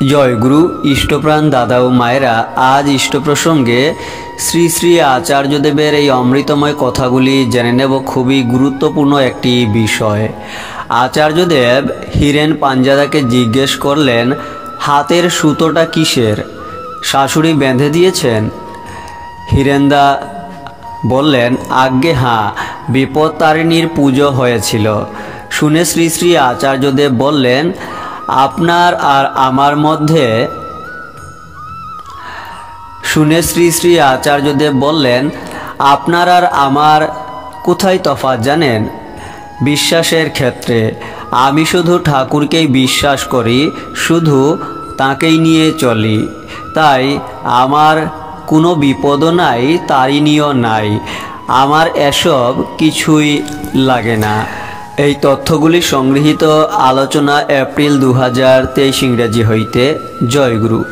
জয়গুরু ইষ্টপ্রাণ দাদা ও মায়েরা, আজ ইষ্ট প্রসঙ্গে শ্রী শ্রী আচার্যদেবের এই অমৃতময় কথাগুলি জেনে নেব। খুবই গুরুত্বপূর্ণ একটি বিষয়। আচার্যদেব হীরেন পাঞ্জাদাকে জিজ্ঞেস করলেন, হাতের সুতোটা কিসের? শাশুড়ি বেঁধে দিয়েছেন? হীরেন্দা বললেন, আজ্ঞে হ্যাঁ, বিপত্তারিণীর পুজো হয়েছিল। শুনে শ্রী শ্রী আচার্যদেব বললেন, আপনার আর আমার মধ্যে আপনার আর আমার কোথায় তফাৎ জানেন? বিশ্বাসের ক্ষেত্রে। আমি শুধু ঠাকুরকেই বিশ্বাস করি, শুধু তাঁকেই নিয়ে চলি। তাই আমার কোনো বিপদও নাই, তারিণীও নাই। আমার এসব কিছুই লাগে না। এই তথ্যগুলি সংগৃহীত আলোচনা এপ্রিল 2023 ইংরেজি হইতে। জয়গুরু।